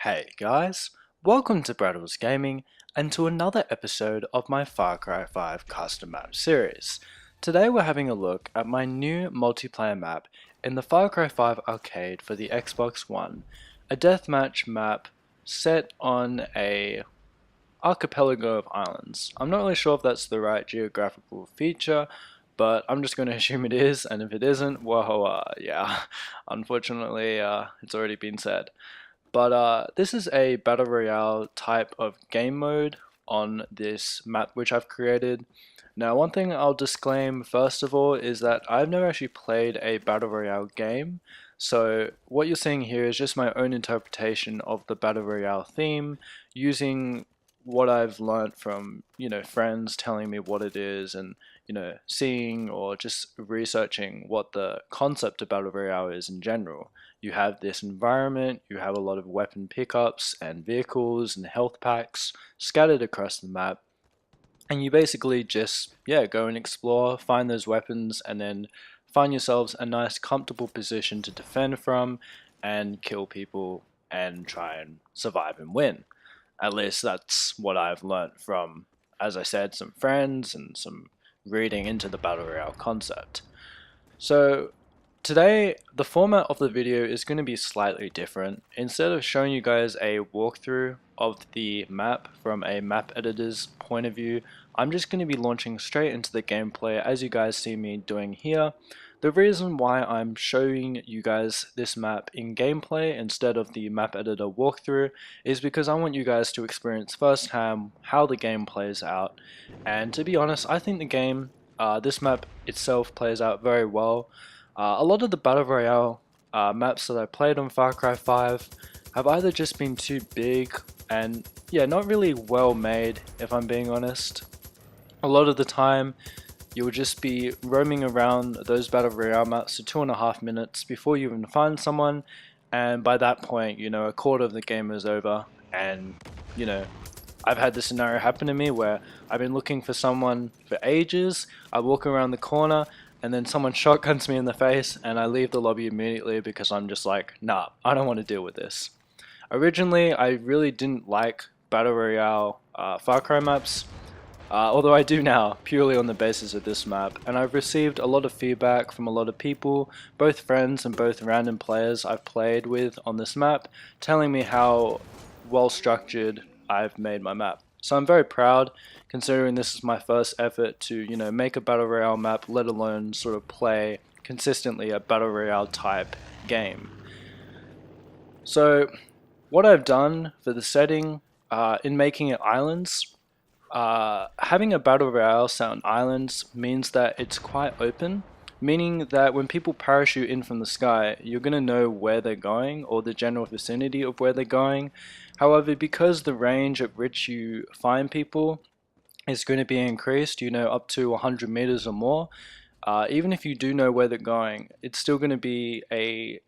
Hey guys, welcome to Braddels Gaming and to another episode of my Far Cry 5 custom map series. Today we're having a look at my new multiplayer map in the Far Cry 5 arcade for the Xbox One, a deathmatch map set on a archipelago of islands. I'm not really sure if that's the right geographical feature, but I'm just going to assume it is, and if it isn't, well, yeah, unfortunately it's already been said. But this is a battle royale type of game mode on this map which I've created. Now, one thing I'll disclaim first of all is that I've never actually played a battle royale game. So what you're seeing here is just my own interpretation of the battle royale theme, using what I've learnt from, friends telling me what it is, and seeing or just researching what the concept of battle royale is in general. You have this environment, you have a lot of weapon pickups and vehicles and health packs scattered across the map, and you basically just, go and explore, find those weapons, and then find yourselves a nice comfortable position to defend from and kill people and try and survive and win. At least that's what I've learnt from, as I said, some friends and some reading into the battle royale concept. So today, the format of the video is going to be slightly different. Instead of showing you guys a walkthrough of the map from a map editor's point of view, I'm just going to be launching straight into the gameplay as you guys see me doing here. The reason why I'm showing you guys this map in gameplay instead of the map editor walkthrough is because I want you guys to experience firsthand how the game plays out. And to be honest, I think the game, this map itself plays out very well. A lot of the Battle Royale maps that I played on Far Cry 5 have either just been too big and, not really well made, if I'm being honest. A lot of the time, you will just be roaming around those Battle Royale maps for 2.5 minutes before you even find someone, and by that point, a quarter of the game is over, and, I've had this scenario happen to me where I've been looking for someone for ages, I walk around the corner, and then someone shotguns me in the face, and I leave the lobby immediately because I'm just like, nah, I don't want to deal with this. Originally, I really didn't like Battle Royale Far Cry maps, although I do now, purely on the basis of this map, and I've received a lot of feedback from a lot of people, both friends and both random players I've played with on this map, telling me how well structured I've made my map. So I'm very proud, considering this is my first effort to, make a Battle Royale map, let alone sort of play consistently a Battle Royale type game. So what I've done for the setting, in making it islands, having a Battle Royale set on islands means that it's quite open, meaning that when people parachute in from the sky, you're going to know where they're going or the general vicinity of where they're going. However, because the range at which you find people is going to be increased, up to 100 meters or more, even if you do know where they're going, it's still going to be a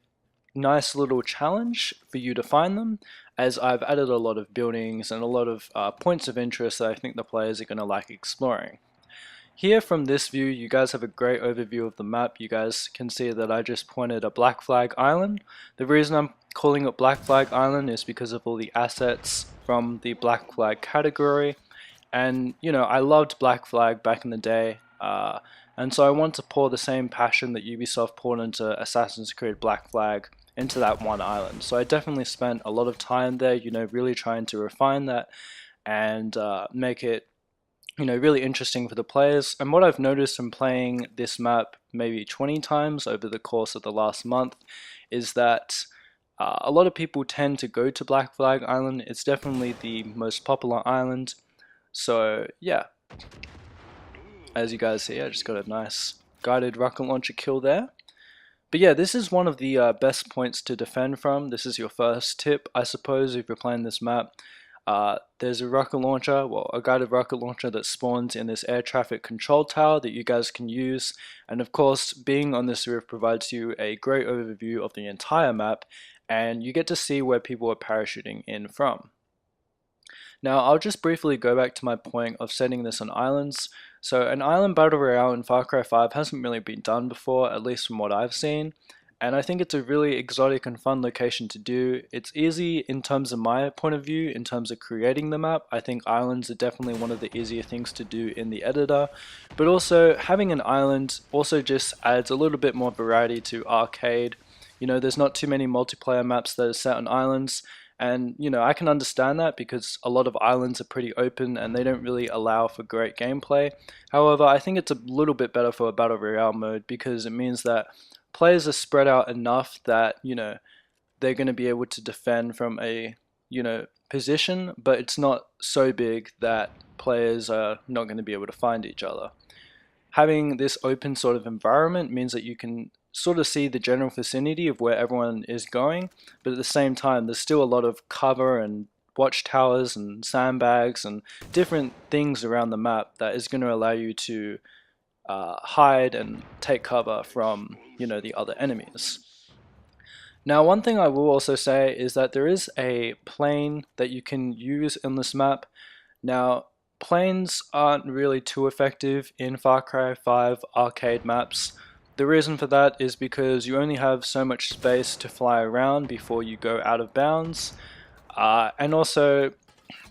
nice little challenge for you to find them, as I've added a lot of buildings and a lot of points of interest that I think the players are going to like exploring. Here from this view, you guys have a great overview of the map. You guys can see that I just pointed a Black Flag Island. The reason I'm calling it Black Flag Island is because of all the assets from the Black Flag category. And, I loved Black Flag back in the day. And so I want to pour the same passion that Ubisoft poured into Assassin's Creed Black Flag into that one island. So I definitely spent a lot of time there, really trying to refine that and make it really interesting for the players. And what I've noticed from playing this map maybe 20 times over the course of the last month is that a lot of people tend to go to Black Flag Island. It's definitely the most popular island. So yeah, as you guys see, I just got a nice guided rocket launcher kill there. But yeah, this is one of the best points to defend from. This is your first tip, I suppose, if you're playing this map. There's a rocket launcher, a guided rocket launcher that spawns in this air traffic control tower that you guys can use. And of course, being on this roof provides you a great overview of the entire map, and you get to see where people are parachuting in from. Now, I'll just briefly go back to my point of setting this on islands. So an island battle royale in Far Cry 5 hasn't really been done before, at least from what I've seen. and I think it's a really exotic and fun location to do. It's easy in terms of my point of view, in terms of creating the map. I think islands are definitely one of the easier things to do in the editor, but also having an island also just adds a little bit more variety to arcade. There's not too many multiplayer maps that are set on islands, and I can understand that because a lot of islands are pretty open and they don't really allow for great gameplay. However, I think it's a little bit better for a Battle Royale mode because it means that players are spread out enough that, they're going to be able to defend from a, position, but it's not so big that players are not going to be able to find each other. Having this open sort of environment means that you can sort of see the general vicinity of where everyone is going, but at the same time, there's still a lot of cover and watchtowers and sandbags and different things around the map that is going to allow you to hide and take cover from, the other enemies. Now, one thing I will also say is that there is a plane that you can use in this map. Now, planes aren't really too effective in Far Cry 5 arcade maps. The reason for that is because you only have so much space to fly around before you go out of bounds. And also,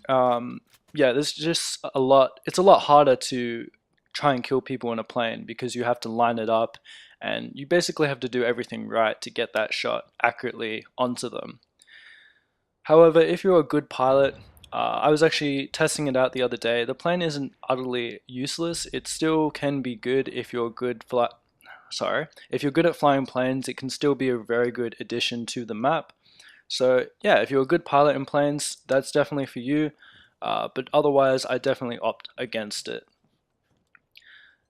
yeah, there's just a lot, it's a lot harder to try and kill people in a plane because you have to line it up and you basically have to do everything right to get that shot accurately onto them. However, if you're a good pilot, I was actually testing it out the other day. The plane isn't utterly useless. It still can be good if you're if you're good at flying planes. It can still be a very good addition to the map. So yeah, if you're a good pilot in planes, that's definitely for you. But otherwise, I definitely opt against it.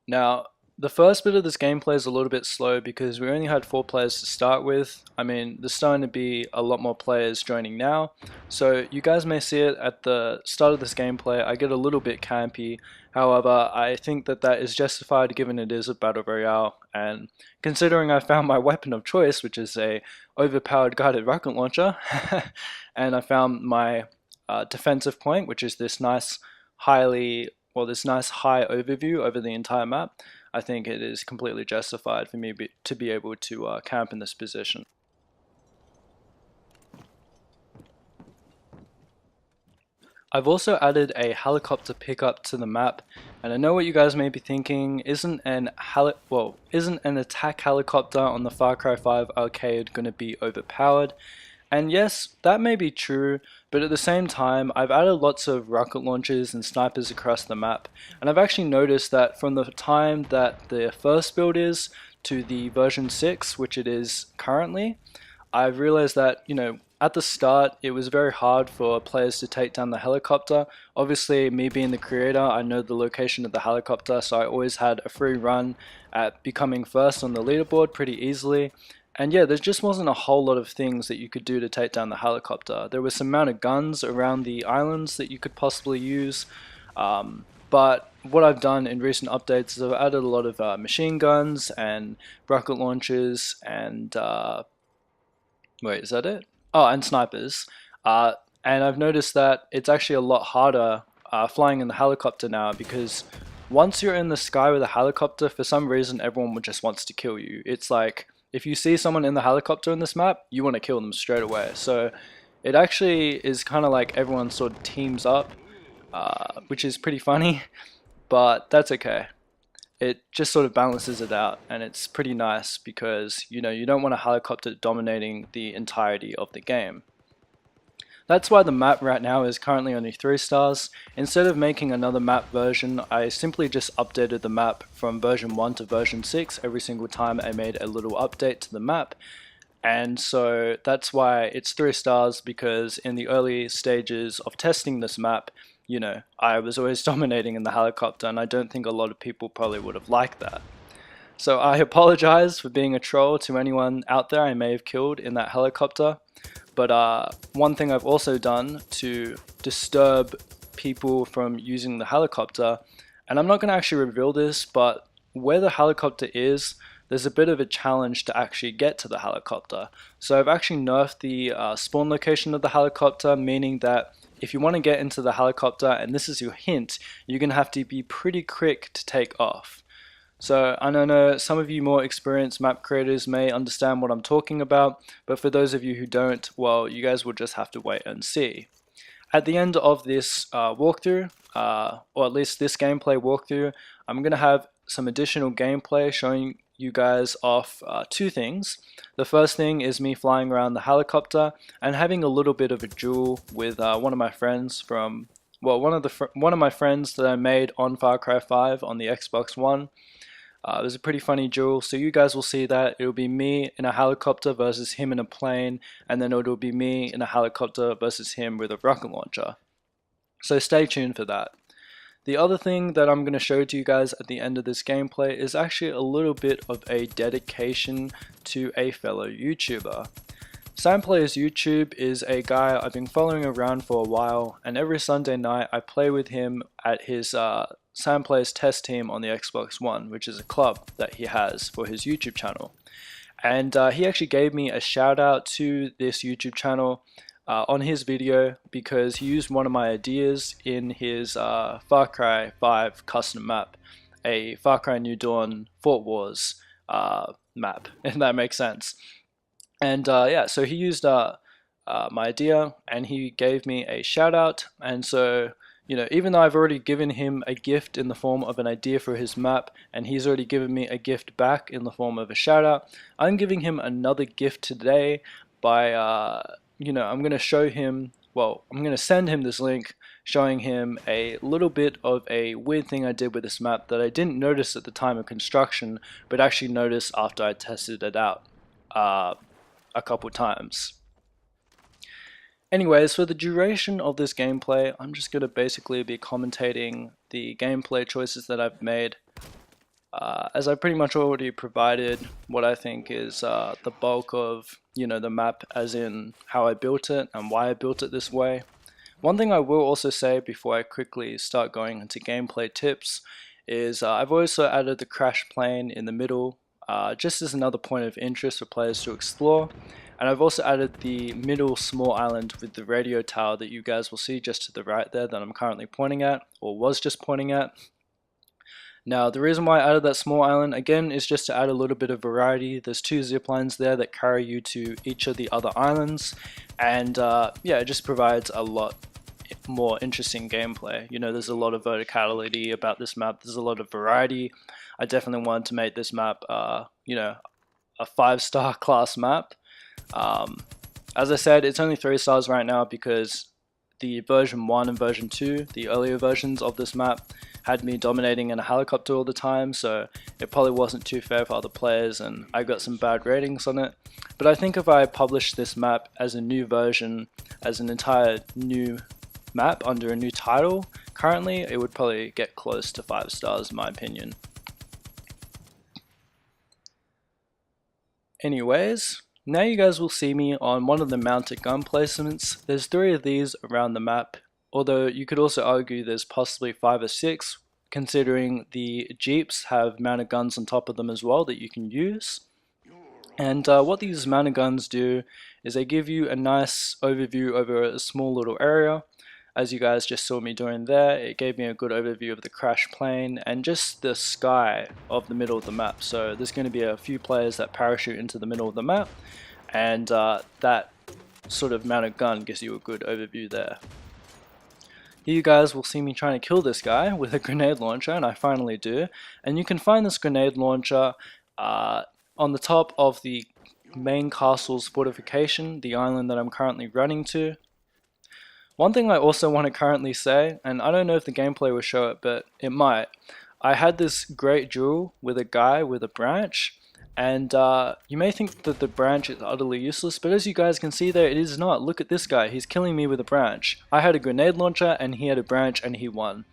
Now, the first bit of this gameplay is a little bit slow because we only had 4 players to start with. I mean, there's starting to be a lot more players joining now. So you guys may see it at the start of this gameplay. I get a little bit campy. However, I think that that is justified given it is a Battle Royale. And considering I found my weapon of choice, which is a overpowered guided rocket launcher, and I found my defensive point, which is this nice this nice high overview over the entire map, I think it is completely justified for me to be able to camp in this position. I've also added a helicopter pickup to the map, and I know what you guys may be thinking, isn't an attack helicopter on the Far Cry 5 arcade going to be overpowered? And yes, that may be true, but at the same time, I've added lots of rocket launchers and snipers across the map, and I've actually noticed that from the time that the first build is to the version 6, which it is currently, I've realized that, at the start, it was very hard for players to take down the helicopter. Obviously, me being the creator, I know the location of the helicopter, so I always had a free run at becoming first on the leaderboard pretty easily. And yeah, there just wasn't a whole lot of things that you could do to take down the helicopter. There was some amount of guns around the islands that you could possibly use, but what I've done in recent updates is I've added a lot of machine guns and rocket launchers and wait, is that it? Oh, and snipers. And I've noticed that it's actually a lot harder flying in the helicopter now because once you're in the sky with a helicopter, for some reason everyone just wants to kill you. It's like, if you see someone in the helicopter in this map, you want to kill them straight away. So it actually is kind of like everyone sort of teams up, which is pretty funny, but that's okay. It just sort of balances it out, and it's pretty nice because, you don't want a helicopter dominating the entirety of the game. That's why the map right now is currently only 3 stars. Instead of making another map version, I simply just updated the map from version 1 to version 6 every single time I made a little update to the map. And so that's why it's 3 stars, because in the early stages of testing this map, I was always dominating in the helicopter, and I don't think a lot of people probably would have liked that. So I apologize for being a troll to anyone out there I may have killed in that helicopter. But one thing I've also done to disturb people from using the helicopter, and I'm not going to actually reveal this, but where the helicopter is, there's a bit of a challenge to actually get to the helicopter. So I've actually nerfed the spawn location of the helicopter, meaning that if you want to get into the helicopter, and this is your hint, you're going to have to be pretty quick to take off. So I know some of you more experienced map creators may understand what I'm talking about, but for those of you who don't, well, you guys will just have to wait and see. At the end of this walkthrough, or at least this gameplay walkthrough, I'm going to have some additional gameplay showing you guys off two things. The first thing is me flying around the helicopter and having a little bit of a duel with one of my friends from, well, one of my friends that I made on Far Cry 5 on the Xbox One. It was a pretty funny duel, so you guys will see that. It'll be me in a helicopter versus him in a plane, and then it'll be me in a helicopter versus him with a rocket launcher. So stay tuned for that. The other thing that I'm going to show to you guys at the end of this gameplay is actually a little bit of a dedication to a fellow YouTuber. Samplayer's YouTube is a guy I've been following around for a while, and every Sunday night I play with him at his Samplayer's test team on the Xbox One, which is a club that he has for his YouTube channel. And he actually gave me a shout out to this YouTube channel on his video because he used one of my ideas in his Far Cry 5 custom map, a Far Cry New Dawn Fort Wars map, if that makes sense. And yeah, so he used my idea and he gave me a shout out. And so, you know, even though I've already given him a gift in the form of an idea for his map, and he's already given me a gift back in the form of a shout out, I'm giving him another gift today by, you know, I'm going to show him, well, I'm going to send him this link showing him a little bit of a weird thing I did with this map that I didn't notice at the time of construction, but actually noticed after I tested it out a couple times. Anyways, for the duration of this gameplay, I'm just going to basically be commentating the gameplay choices that I've made, as I pretty much already provided what I think is the bulk of, you know, the map, as in how I built it and why I built it this way. One thing I will also say before I quickly start going into gameplay tips is I've also added the crash plane in the middle, just as another point of interest for players to explore. And I've also added the middle small island with the radio tower that you guys will see just to the right there that I'm currently pointing at, or was just pointing at. Now, the reason why I added that small island, again, is just to add a little bit of variety. There's two zip lines there that carry you to each of the other islands, and yeah, it just provides a lot more interesting gameplay. You know, there's a lot of verticality about this map, there's a lot of variety. I definitely wanted to make this map, you know, a 5-star class map. As I said, it's only 3 stars right now because the version 1 and version 2, the earlier versions of this map, had me dominating in a helicopter all the time, so it probably wasn't too fair for other players and I got some bad ratings on it. But I think if I published this map as a new version, as an entire new map under a new title, currently it would probably get close to 5 stars in my opinion. Anyways, now you guys will see me on one of the mounted gun placements. There's 3 of these around the map, although you could also argue there's possibly 5 or 6, considering the Jeeps have mounted guns on top of them as well that you can use. And what these mounted guns do is they give you a nice overview over a small little area. As you guys just saw me doing there, it gave me a good overview of the crash plane and just the sky of the middle of the map. So there's going to be a few players that parachute into the middle of the map, and that sort of mounted gun gives you a good overview there. Here you guys will see me trying to kill this guy with a grenade launcher, and I finally do. And you can find this grenade launcher on the top of the main castle's fortification, the island that I'm currently running to. One thing I also want to currently say, and I don't know if the gameplay will show it, but it might. I had this great duel with a guy with a branch, and you may think that the branch is utterly useless, but as you guys can see there, it is not. Look at this guy, he's killing me with a branch. I had a grenade launcher and he had a branch and he won.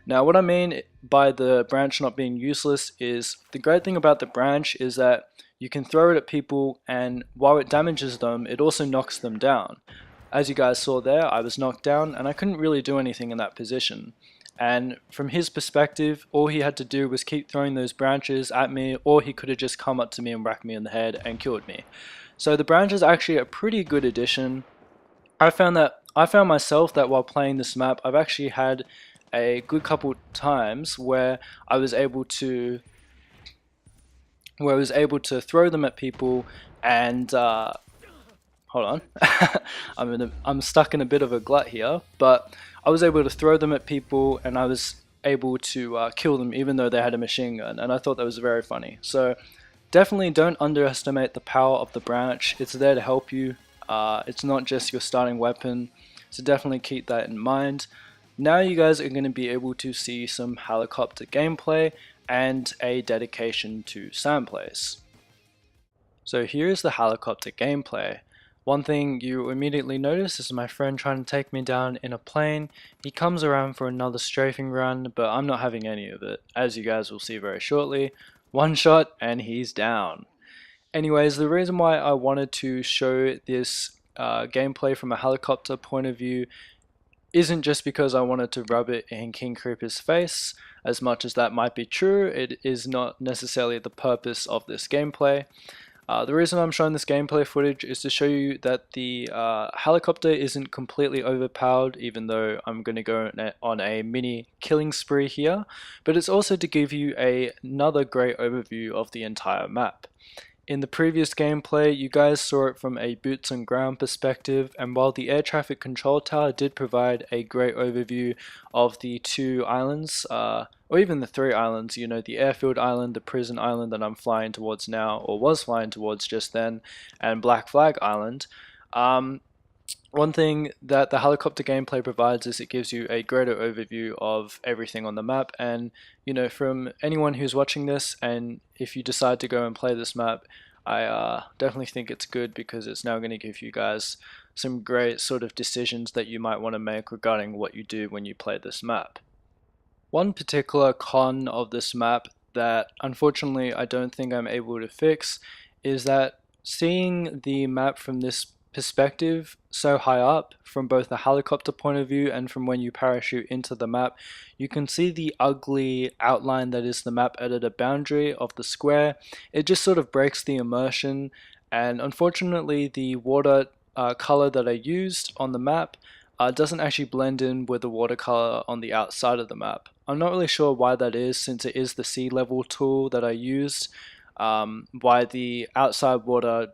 Now what I mean by the branch not being useless is, the great thing about the branch is that you can throw it at people, and while it damages them, it also knocks them down. As you guys saw there, I was knocked down and I couldn't really do anything in that position. And from his perspective, all he had to do was keep throwing those branches at me, or he could have just come up to me and whacked me in the head and killed me. So the branch is actually a pretty good addition. I found myself that while playing this map, I've actually had a good couple times where I was able to where I was able to throw them at people and hold on. I'm stuck in a bit of a glut here, but I was able to throw them at people and I was able to kill them even though they had a machine gun, and I thought that was very funny. So definitely don't underestimate the power of the branch. It's there to help you. It's not just your starting weapon, so definitely keep that in mind. Now you guys are going to be able to see some helicopter gameplay and a dedication to Samplays. So here's the helicopter gameplay. One thing you immediately notice is my friend trying to take me down in a plane. He comes around for another strafing run, but I'm not having any of it, as you guys will see very shortly. One shot and he's down. Anyways, the reason why I wanted to show this gameplay from a helicopter point of view isn't just because I wanted to rub it in King Creeper's face. As much as that might be true, it is not necessarily the purpose of this gameplay. The reason I'm showing this gameplay footage is to show you that the helicopter isn't completely overpowered, even though I'm going to go on a mini killing spree here, but it's also to give you another great overview of the entire map. In the previous gameplay, you guys saw it from a boots on ground perspective, and while the air traffic control tower did provide a great overview of the two islands, or even the three islands, you know, the airfield island, the prison island that I'm flying towards now, or was flying towards just then, and Black Flag Island, one thing that the helicopter gameplay provides is it gives you a greater overview of everything on the map, and you know, from anyone who's watching this, and if you decide to go and play this map, I definitely think it's good because it's now going to give you guys some great sort of decisions that you might want to make regarding what you do when you play this map. One particular con of this map that unfortunately I don't think I'm able to fix is that seeing the map from this perspective so high up, from both the helicopter point of view and from when you parachute into the map, you can see the ugly outline that is the map editor boundary of the square. It just sort of breaks the immersion, and unfortunately the water color that I used on the map doesn't actually blend in with the watercolor on the outside of the map. I'm not really sure why that is, since it is the sea level tool that I used, why the outside water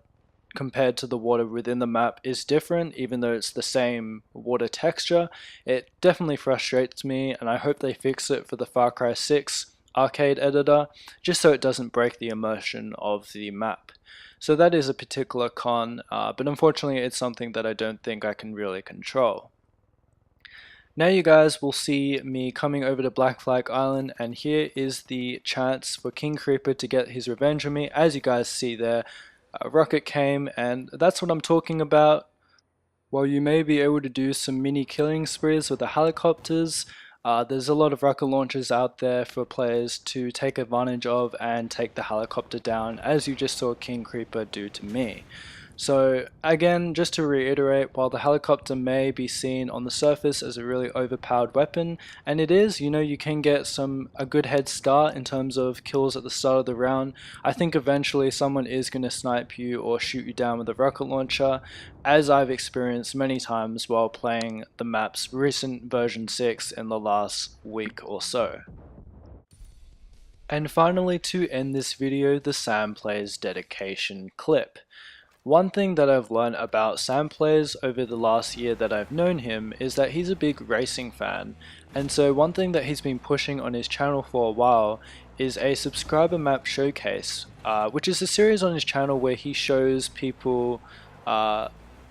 compared to the water within the map is different, even though it's the same water texture. It definitely frustrates me, and I hope they fix it for the Far Cry 6 arcade editor, just so it doesn't break the immersion of the map. So that is a particular con, but unfortunately it's something that I don't think I can really control. Now you guys will see me coming over to Black Flag Island, and here is the chance for King Creeper to get his revenge on me. As you guys see there, a rocket came, and that's what I'm talking about. While you may be able to do some mini killing sprees with the helicopters, there's a lot of rocket launchers out there for players to take advantage of and take the helicopter down, as you just saw King Creeper do to me. So again, just to reiterate, while the helicopter may be seen on the surface as a really overpowered weapon, and it is, you know, you can get a good head start in terms of kills at the start of the round, I think eventually someone is going to snipe you or shoot you down with a rocket launcher, as I've experienced many times while playing the map's recent version 6 in the last week or so. And finally, to end this video, the Sam Plays dedication clip. One thing that I've learned about Sam Plays over the last year that I've known him is that he's a big racing fan, and so one thing that he's been pushing on his channel for a while is a subscriber map showcase, which is a series on his channel where he shows people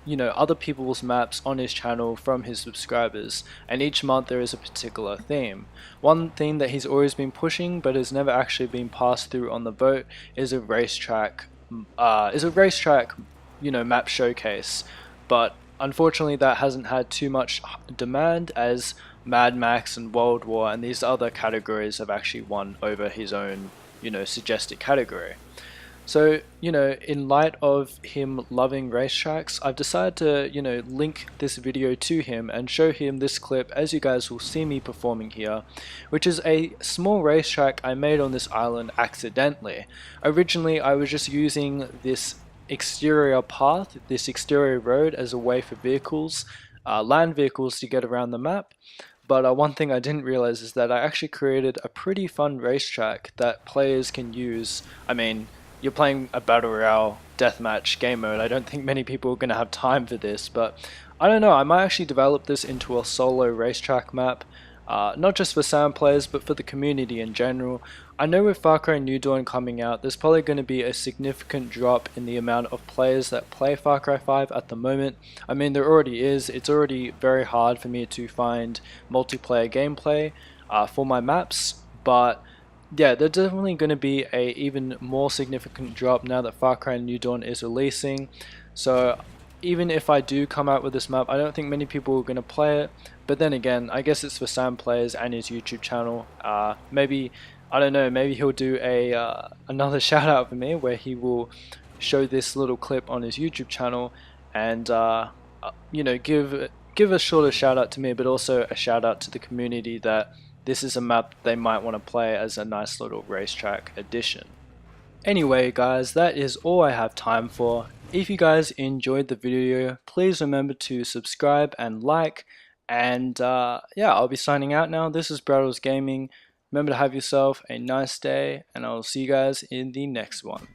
you know, other people's maps on his channel from his subscribers, and each month there is a particular theme. One theme that he's always been pushing but has never actually been passed through on the vote is a racetrack you know, map showcase, but unfortunately that hasn't had too much demand, as Mad Max and World War and these other categories have actually won over his own, you know, suggested category. So, you know, in light of him loving racetracks, I've decided to, you know, link this video to him and show him this clip, as you guys will see me performing here, which is a small racetrack I made on this island accidentally. Originally, I was just using this exterior path, this exterior road, as a way for vehicles, land vehicles, to get around the map. But one thing I didn't realize is that I actually created a pretty fun racetrack that players can use. I mean, you're playing a battle royale deathmatch game mode. I don't think many people are going to have time for this, but I don't know, I might actually develop this into a solo racetrack map, not just for SAM players, but for the community in general. I know with Far Cry New Dawn coming out, there's probably going to be a significant drop in the amount of players that play Far Cry 5 at the moment. I mean, there already is. It's already very hard for me to find multiplayer gameplay for my maps, but yeah, there's definitely going to be a even more significant drop now that Far Cry New Dawn is releasing. So even if I do come out with this map, I don't think many people are going to play it. But then again, I guess it's for Sam players and his YouTube channel. Maybe, I don't know, maybe he'll do a another shout out for me where he will show this little clip on his YouTube channel and you know, give a shorter shout out to me, but also a shout out to the community that this is a map they might want to play as a nice little racetrack addition. Anyway guys, that is all I have time for. If you guys enjoyed the video, please remember to subscribe and like, and yeah, I'll be signing out now. This is Braddels Gaming. Remember to have yourself a nice day, and I'll see you guys in the next one.